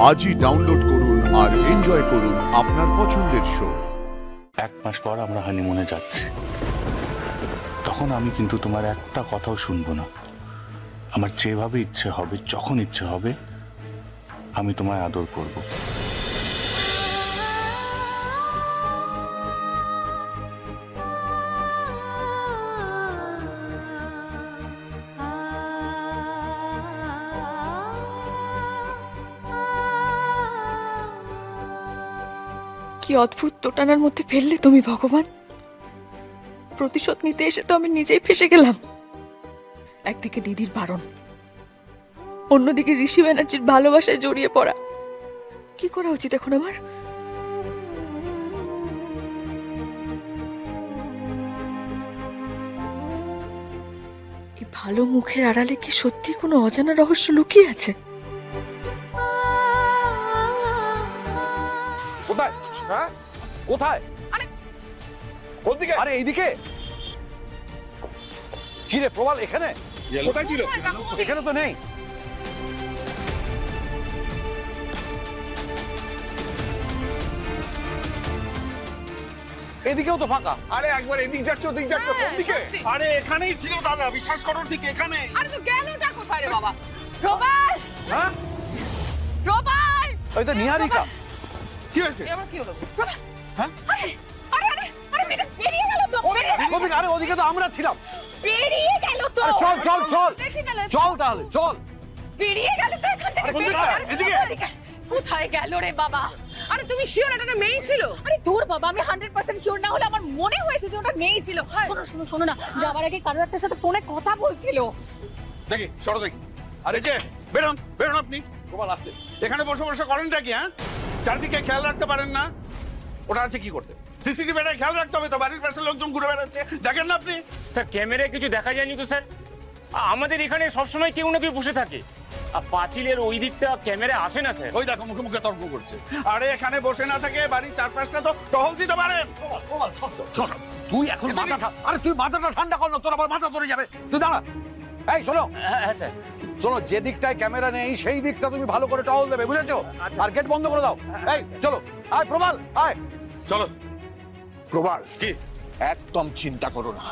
আজই ডাউনলোড করুন আর এনজয় করুন আপনার পছন্দের শো। 1 মাস পর আমরা হানিমুনে যাচ্ছি, তখন আমি কিন্তু তোমার একটা কথাও শুনবো না। আমার যেভাবে ইচ্ছে হবে, যখন ইচ্ছে হবে, আমি তোমায় আদর করব। কি অদ্ভুত দোটানার মধ্যে ফেললে তুমি ভগবান। প্রতিশোধ নিতে এসে তো আমি নিজেই ফেসে গেলাম। একদিকে দিদির বারণ, অন্যদিকে ঋষি ব্যানার্জির ভালোবাসায় জড়িয়ে পড়া। কি করা উচিত এখন আমার? এই ভালো মুখের আড়ালে কি সত্যি কোনো অজানা রহস্য লুকিয়ে আছে? কোথায়? হ্যাঁ, কোথায়? আরে কোন দিকে? আরে এইদিকে। কি রে প্রবাল, এখানে কোথায় ছিল? এখানে তো নেই। এদিকেও তো ফাঁকা। আরে একবার এদিক যাচ্ছ, ওদিক যাচ্ছ, কোন দিকে? আরে এখানেই ছিল দাদা, বিশ্বাস করো, ঠিক এখানে। আরে তো গেলটা কোথায় রে বাবা? প্রবাল! হ্যাঁ, প্রবাল! ওই তো নিহারিকা। কি হয়েছে? এবার কি হলো? প্রবাল! হ্যাঁ? আরে আরে আরে আরে মেয়েটা বেরিয়ে গেল তো। ওদিকে, আরে ওদিকে তো আমরা ছিলাম। বেরিয়ে গেল তো। আরে চল চল চল, দেখে গেল। চল তাহলে চল। বেরিয়ে গেল তো এখান থেকে। আরে কোন দিকে? এদিকে। ওদিকে। কোথায় গেল রে বাবা? আরে তুমি শিওর এটা মেয়ে ছিল? আরে দূর বাবা, আমি 100% শিওর না হলে আমার মনে হয়েছে যে ওটা মেয়ে ছিল। শোনো শোনো শোনো না, যাওয়ার আগে কারোর একটা সাথে ফোনে কথা বলছিল। দেখি, সরো দেখি। আরে যে বেরোন বেরোন, আপনি প্রবাল আসতে। এখানে বসে বসে করেনটা কি? হ্যাঁ, চারদিকে খেয়াল রাখতে পারেন না? ওটা আছে কি করতে? সিসিটিভিটা খেয়াল রাখতে হবে তো, বাড়ির পাশে লোকজন ঘুরে বেড়াচ্ছে, দেখেন না আপনি? স্যার ক্যামেরায় কিছু দেখা যায়নি তো স্যার। আমাদের এখানে সবসময় কেউ না কেউ বসে থাকে, আর পাঁচিলের ওই দিকটা ক্যামেরায় আসে না স্যার। ওই দেখো মুখে মুখে তর্ক করছে। আরে এখানে বসে না থাকে বাড়ির চারপাশটা তো টহল দিতে পারেন। প্রবাল শোন, তুই এখন মাথাটা, আরে তুই মাথাটা ঠান্ডা কর না, তোর আবার মাথা ধরে যাবে। তুই দাঁড়া। এই শোনো, হ্যাঁ স্যার। শোনো, যে দিকটায় ক্যামেরা নেই সেই দিকটা তুমি ভালো করে টহল দেবে, বুঝেছো? আর গেট বন্ধ করে দাও। এই চলো, আয় প্রবাল আয়। চলো। প্রবাল, কি? একদম চিন্তা করো না,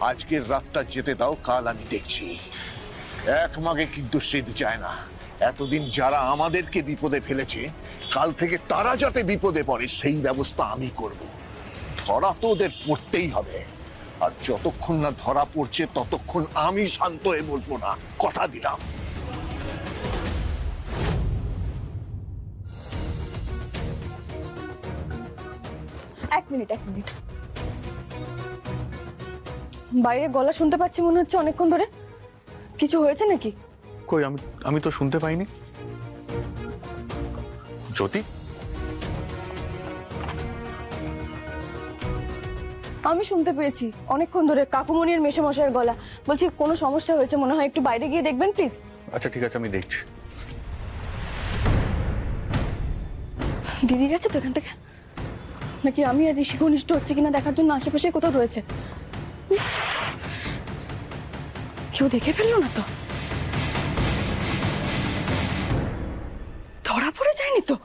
আজকের রাতটা যেতে দাও, কাল আমি দেখছি। এক মাগে কিন্তু সিদ্ধ যায় না। এতদিন যারা আমাদেরকে বিপদে ফেলেছে, কাল থেকে তারা যাতে বিপদে পড়ে সেই ব্যবস্থা আমি করব। ধরা তো ওদের পড়তেই হবে, আর যতক্ষণ না ধরা পড়ছে ততক্ষণ আমি শান্ত হয়ে বসবো না, কথা দিলাম। এক মিনিট। বাইরে গলা শুনতে পাচ্ছি মনে হচ্ছে অনেকক্ষণ ধরে। কিছু হয়েছে নাকি? কই, আমি তো শুনতে পাইনি। জ্যোতি, আমি শুনতে পেয়েছি অনেকক্ষণ ধরে কাকুমণি আর মেসোমশাইয়ের গলা। বলছি কোনো সমস্যা হয়েছে মনে হয়, একটু বাইরে গিয়ে দেখবেন প্লিজ। আচ্ছা ঠিক আছে, আমি দেখছি। দিদি গেছে তো এখান থেকে, নাকি আমি আর ঋষি ঘনিষ্ঠ হচ্ছে কিনা দেখার জন্য আশেপাশে কোথাও রয়েছে। কেউ দেখে ফেললো না তো? ধরা পড়ে যায়নি তো?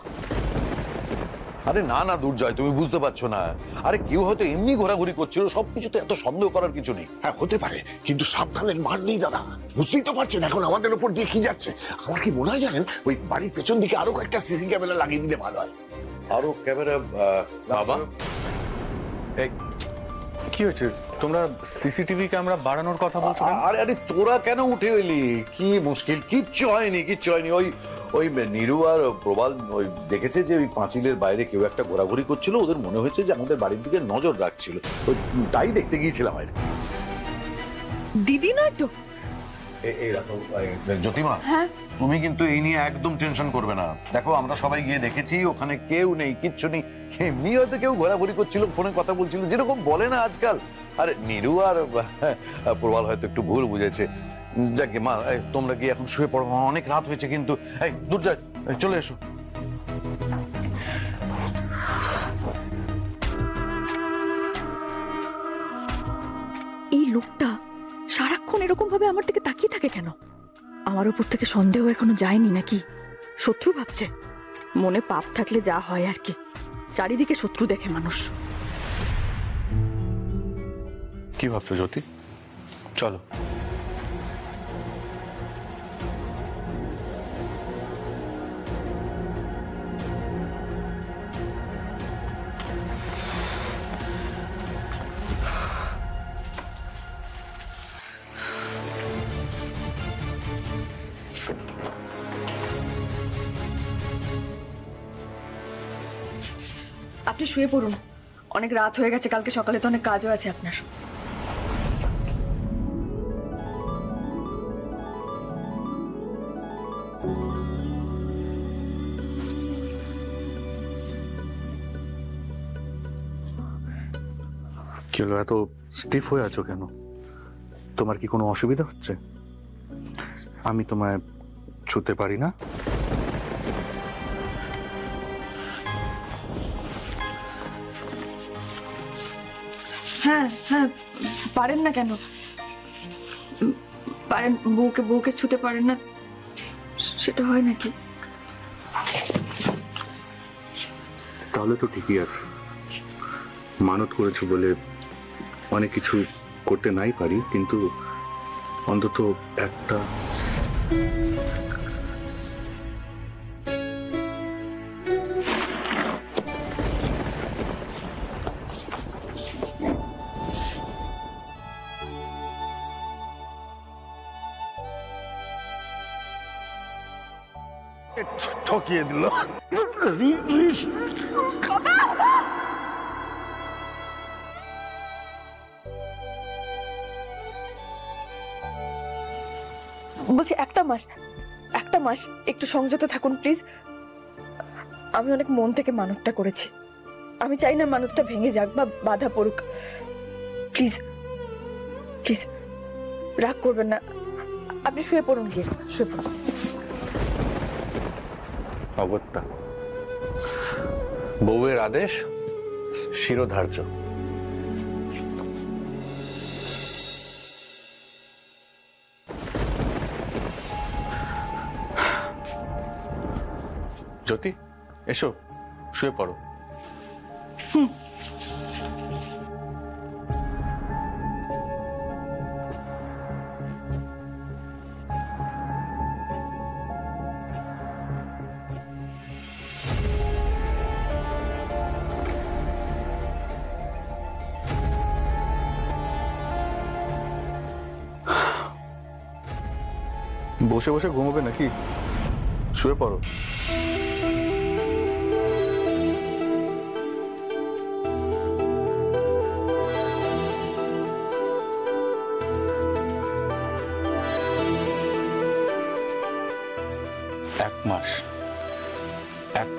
আরে না না দুর্জয়, তুমি বুঝতে পারছো না। আরে কেউ হয়তো এমনি ঘোরাঘুরি করছিল, সবকিছুতে এত সন্দেহ করার কিছু নেই। হ্যাঁ হতে পারে, কিন্তু সাবধানের মান নেই দাদা, বুঝতেই তো পারছেন এখন আমাদের উপর দিয়ে কি যাচ্ছে। আমার কি মনে হয় জানেন, ওই বাড়ির পেছন দিকে আরো কয়েকটা সিসি ক্যামেরা লাগিয়ে দিলে ভালো হয়। আরো ক্যামেরা? বাবা এই কি হয়েছে? তোমরা সিসিটিভি ক্যামেরা বাড়ানোর কথা বলছো? আরে আরে তোরা কেন উঠে এলি? কি মুশকিল? কিচ্ছু হয়নি, কিচ্ছু হয়নি। ওই নীরু আর প্রবাল ওই দেখেছে যে ওই পাঁচিলের বাইরে কেউ একটা ঘোরাঘুরি করছিল, ওদের মনে হয়েছে যে আমাদের বাড়ির দিকে নজর রাখছিল, ওই তাই দেখতে গিয়েছিলাম আর কি। দিদি নয় তো? এই রাখো জ্যোতিমা, হ্যাঁ তুমি কিন্তু এই নিয়ে একদম টেনশন করবে না। দেখো আমরা সবাই গিয়ে দেখেছি, ওখানে কেউ নেই, কিচ্ছু নেই। এমনি হয়তো কেউ ঘোরাঘুরি করছিল, ফোনে কথা বলছিল, যেরকম বলে না আজকাল। আর নীরু আর প্রবাল হয়তো একটু ভুল বুঝেছে। যাকে মা, তোমরা কি এখন শুয়ে পড়ো, অনেক রাত হয়েছে কিন্তু। এই দুর্জয় চলে এসো। এই লোকটা সারাক্ষণ এরকম ভাবে আমার দিকে তাকিয়ে থাকে কেন? আমার উপর থেকে সন্দেহ এখনো যায়নি নাকি? শত্রু ভাবছে? মনে পাপ থাকলে যা হয় আর কি, চারিদিকে শত্রু দেখে মানুষ। কি ভাবছো জ্যোতি? চলো। আপনি শুয়ে পড়ুন, অনেক রাত হয়ে গেছে, কালকে সকালে তো অনেক কাজও আছে আপনার। কি হলো, এত স্টিফ হয়ে আছো কেন? তোমার কি কোনো অসুবিধা হচ্ছে? আমি তোমায় ছুতে পারি না? হ্যাঁ হ্যাঁ, পারেন না কেন? পারেন, বউকে ছুতে পারেন না সেটা হয় নাকি? তাহলে তো ঠিকই আছে। মানত করেছো বলে অনেক কিছু করতে নাই পারি, কিন্তু অন্তত একটা ঠকিয়ে দিল। বলছি একটা মাস একটু সংযত থাকুন প্লিজ। আমি অনেক মন থেকে মানতটা করেছি, আমি চাই না মানতটা ভেঙে যাক বা বাধা পড়ুক। প্লিজ প্লিজ রাগ করবেন না, আপনি শুয়ে পড়ুন, গিয়ে শুয়ে পড়ুন। অগত্যা বউয়ের আদেশ শিরোধার্য। জ্যোতি, এসো, শুয়ে পড়ো। বসে বসে ঘুমোবে নাকি? শুয়ে পড়ো। এক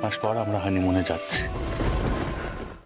মাস পর আমরা হানিমুনে যাচ্ছি।